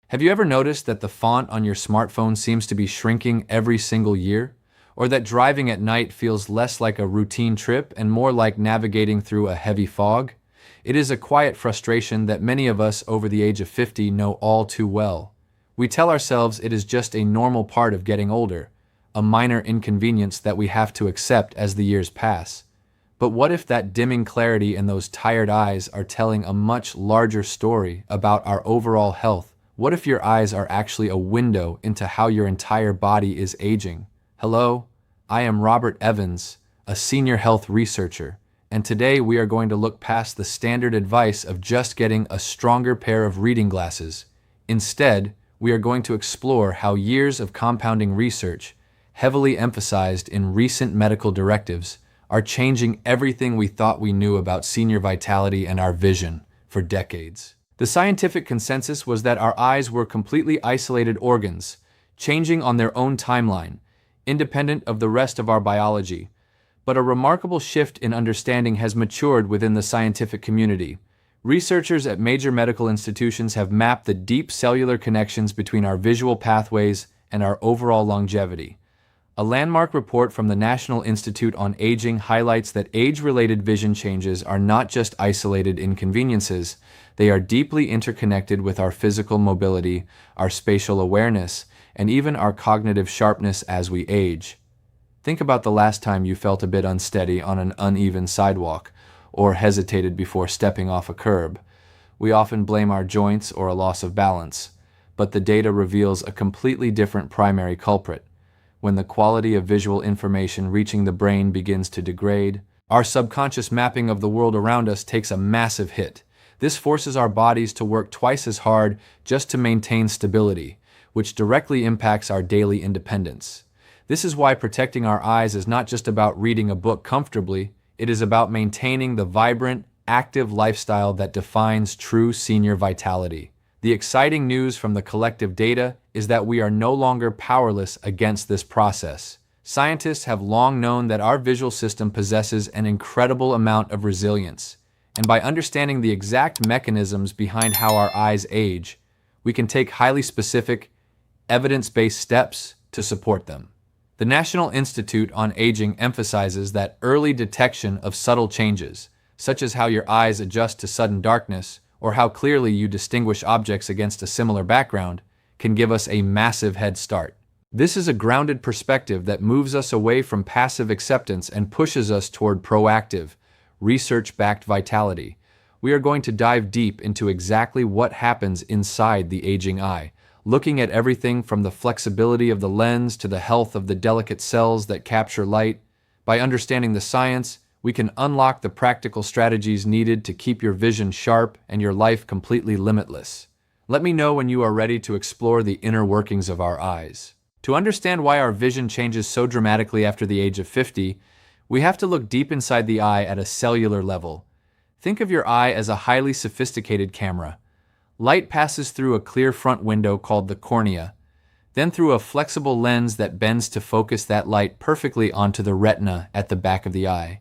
Have you ever noticed that the font on your smartphone seems to be shrinking every single year? Or that driving at night feels less like a routine trip and more like navigating through a heavy fog? It is a quiet frustration that many of us over the age of 50 know all too well. We tell ourselves it is just a normal part of getting older, a minor inconvenience that we have to accept as the years pass. But what if that dimming clarity and those tired eyes are telling a much larger story about our overall health? What if your eyes are actually a window into how your entire body is aging? Hello, I am Robert Evans, a senior health researcher, and today we are going to look past the standard advice of just getting a stronger pair of reading glasses. Instead, we are going to explore how years of compounding research, heavily emphasized in recent medical directives, are changing everything we thought we knew about senior vitality and our vision for decades. The scientific consensus was that our eyes were completely isolated organs, changing on their own timeline, independent of the rest of our biology. But a remarkable shift in understanding has matured within the scientific community. Researchers at major medical institutions have mapped the deep cellular connections between our visual pathways and our overall longevity. A landmark report from the National Institute on Aging highlights that age-related vision changes are not just isolated inconveniences, they are deeply interconnected with our physical mobility, our spatial awareness, and even our cognitive sharpness as we age. Think about the last time you felt a bit unsteady on an uneven sidewalk, or hesitated before stepping off a curb. We often blame our joints or a loss of balance, but the data reveals a completely different primary culprit. When the quality of visual information reaching the brain begins to degrade, our subconscious mapping of the world around us takes a massive hit. This forces our bodies to work twice as hard just to maintain stability, which directly impacts our daily independence. This is why protecting our eyes is not just about reading a book comfortably, it is about maintaining the vibrant, active lifestyle that defines true senior vitality. The exciting news from the collective data is that we are no longer powerless against this process. Scientists have long known that our visual system possesses an incredible amount of resilience, and by understanding the exact mechanisms behind how our eyes age, we can take highly specific, evidence-based steps to support them. The National Institute on Aging emphasizes that early detection of subtle changes, such as how your eyes adjust to sudden darkness or how clearly you distinguish objects against a similar background, can give us a massive head start. This is a grounded perspective that moves us away from passive acceptance and pushes us toward proactive, research-backed vitality. We are going to dive deep into exactly what happens inside the aging eye, looking at everything from the flexibility of the lens to the health of the delicate cells that capture light. By understanding the science, we can unlock the practical strategies needed to keep your vision sharp and your life completely limitless. Let me know when you are ready to explore the inner workings of our eyes. To understand why our vision changes so dramatically after the age of 50, we have to look deep inside the eye at a cellular level. Think of your eye as a highly sophisticated camera. Light passes through a clear front window called the cornea, then through a flexible lens that bends to focus that light perfectly onto the retina at the back of the eye.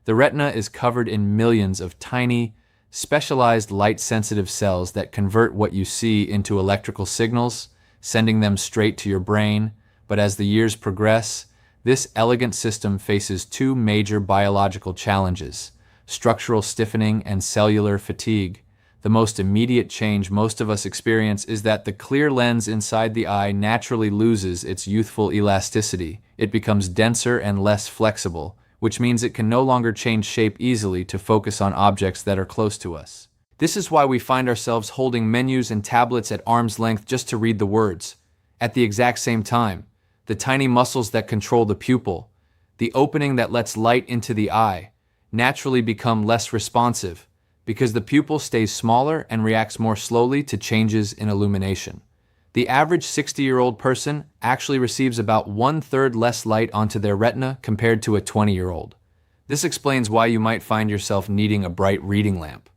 The retina is covered in millions of tiny, specialized light-sensitive cells that convert what you see into electrical signals, sending them straight to your brain. But as the years progress, this elegant system faces two major biological challenges: structural stiffening and cellular fatigue. The most immediate change most of us experience is that the clear lens inside the eye naturally loses its youthful elasticity. It becomes denser and less flexible, which means it can no longer change shape easily to focus on objects that are close to us. This is why we find ourselves holding menus and tablets at arm's length just to read the words. At the exact same time, the tiny muscles that control the pupil, the opening that lets light into the eye, naturally become less responsive because the pupil stays smaller and reacts more slowly to changes in illumination. The average 60-year-old person actually receives about 1/3 less light onto their retina compared to a 20-year-old. This explains why you might find yourself needing a bright reading lamp,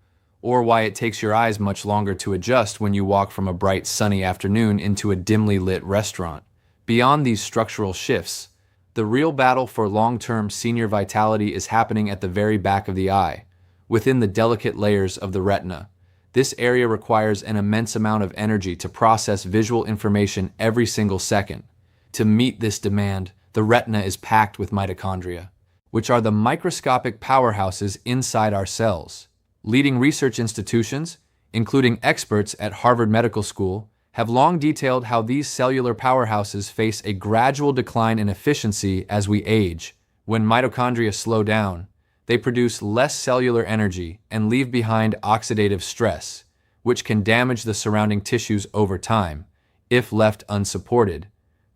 or why it takes your eyes much longer to adjust when you walk from a bright sunny afternoon into a dimly lit restaurant. Beyond these structural shifts, the real battle for long-term senior vitality is happening at the very back of the eye, within the delicate layers of the retina. This area requires an immense amount of energy to process visual information every single second. To meet this demand, the retina is packed with mitochondria, which are the microscopic powerhouses inside our cells. Leading research institutions, including experts at Harvard Medical School, have long detailed how these cellular powerhouses face a gradual decline in efficiency as we age. When mitochondria slow down, they produce less cellular energy and leave behind oxidative stress, which can damage the surrounding tissues over time, if left unsupported.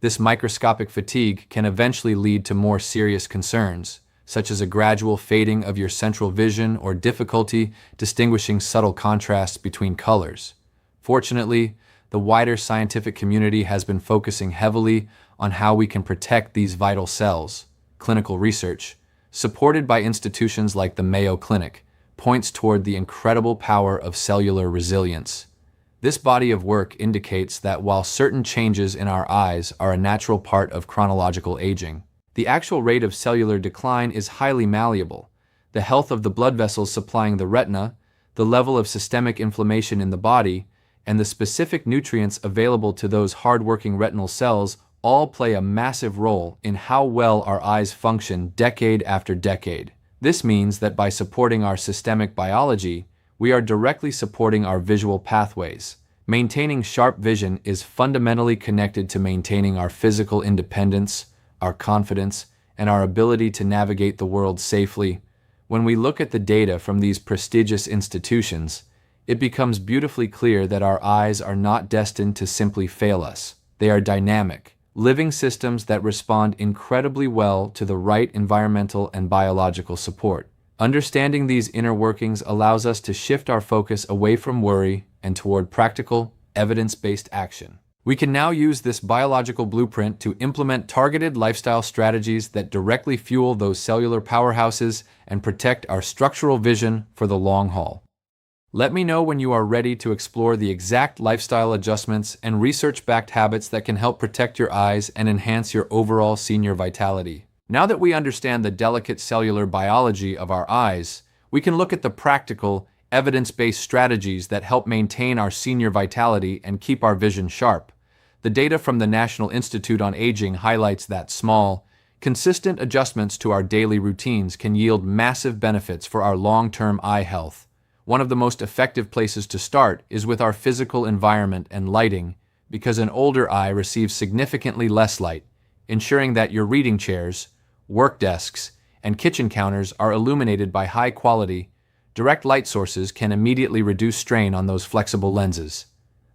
This microscopic fatigue can eventually lead to more serious concerns, such as a gradual fading of your central vision or difficulty distinguishing subtle contrasts between colors. Fortunately, the wider scientific community has been focusing heavily on how we can protect these vital cells. Clinical research, supported by institutions like the Mayo Clinic, points toward the incredible power of cellular resilience. This body of work indicates that while certain changes in our eyes are a natural part of chronological aging, the actual rate of cellular decline is highly malleable. The health of the blood vessels supplying the retina, the level of systemic inflammation in the body, and the specific nutrients available to those hard-working retinal cells all play a massive role in how well our eyes function decade after decade. This means that by supporting our systemic biology, we are directly supporting our visual pathways. Maintaining sharp vision is fundamentally connected to maintaining our physical independence, our confidence, and our ability to navigate the world safely. When we look at the data from these prestigious institutions, it becomes beautifully clear that our eyes are not destined to simply fail us. They are dynamic, living systems that respond incredibly well to the right environmental and biological support. Understanding these inner workings allows us to shift our focus away from worry and toward practical, evidence-based action. We can now use this biological blueprint to implement targeted lifestyle strategies that directly fuel those cellular powerhouses and protect our structural vision for the long haul. Let me know when you are ready to explore the exact lifestyle adjustments and research-backed habits that can help protect your eyes and enhance your overall senior vitality. Now that we understand the delicate cellular biology of our eyes, we can look at the practical, evidence-based strategies that help maintain our senior vitality and keep our vision sharp. The data from the National Institute on Aging highlights that small, consistent adjustments to our daily routines can yield massive benefits for our long-term eye health. One of the most effective places to start is with our physical environment and lighting, because an older eye receives significantly less light, ensuring that your reading chairs, work desks, and kitchen counters are illuminated by high-quality, direct light sources can immediately reduce strain on those flexible lenses.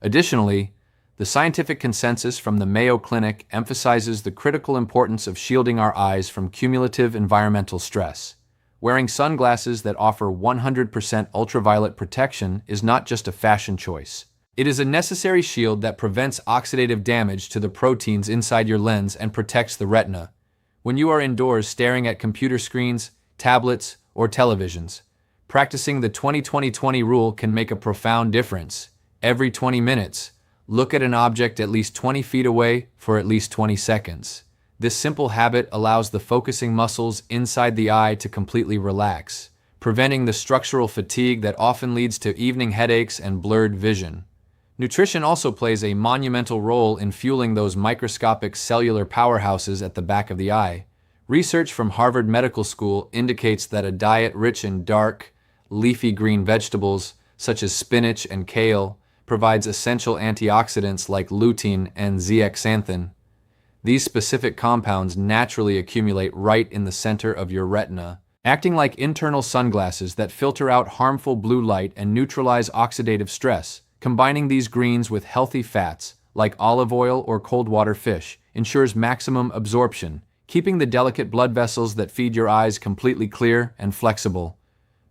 Additionally, the scientific consensus from the Mayo Clinic emphasizes the critical importance of shielding our eyes from cumulative environmental stress. Wearing sunglasses that offer 100% ultraviolet protection is not just a fashion choice. It is a necessary shield that prevents oxidative damage to the proteins inside your lens and protects the retina. When you are indoors staring at computer screens, tablets, or televisions, practicing the 20-20-20 rule can make a profound difference. Every 20 minutes, look at an object at least 20 feet away for at least 20 seconds. This simple habit allows the focusing muscles inside the eye to completely relax, preventing the structural fatigue that often leads to evening headaches and blurred vision. Nutrition also plays a monumental role in fueling those microscopic cellular powerhouses at the back of the eye. Research from Harvard Medical School indicates that a diet rich in dark, leafy green vegetables, such as spinach and kale, provides essential antioxidants like lutein and zeaxanthin. These specific compounds naturally accumulate right in the center of your retina, acting like internal sunglasses that filter out harmful blue light and neutralize oxidative stress. Combining these greens with healthy fats, like olive oil or cold water fish, ensures maximum absorption, keeping the delicate blood vessels that feed your eyes completely clear and flexible.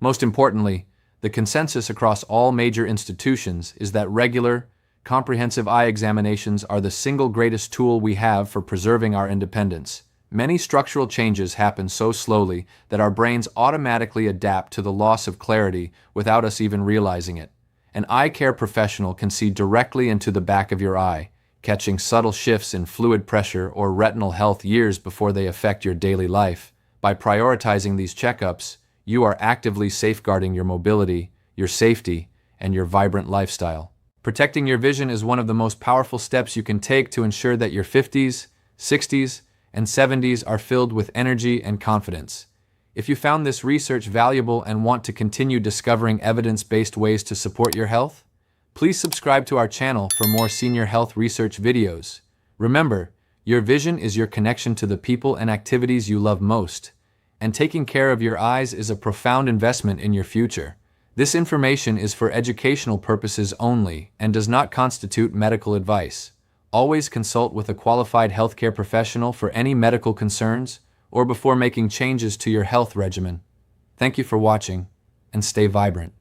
Most importantly, the consensus across all major institutions is that regular, comprehensive eye examinations are the single greatest tool we have for preserving our independence. Many structural changes happen so slowly that our brains automatically adapt to the loss of clarity without us even realizing it. An eye care professional can see directly into the back of your eye, catching subtle shifts in fluid pressure or retinal health years before they affect your daily life. By prioritizing these checkups, you are actively safeguarding your mobility, your safety, and your vibrant lifestyle. Protecting your vision is one of the most powerful steps you can take to ensure that your 50s, 60s, and 70s are filled with energy and confidence. If you found this research valuable and want to continue discovering evidence-based ways to support your health, please subscribe to our channel for more senior health research videos. Remember, your vision is your connection to the people and activities you love most, and taking care of your eyes is a profound investment in your future. This information is for educational purposes only and does not constitute medical advice. Always consult with a qualified healthcare professional for any medical concerns or before making changes to your health regimen. Thank you for watching, and stay vibrant.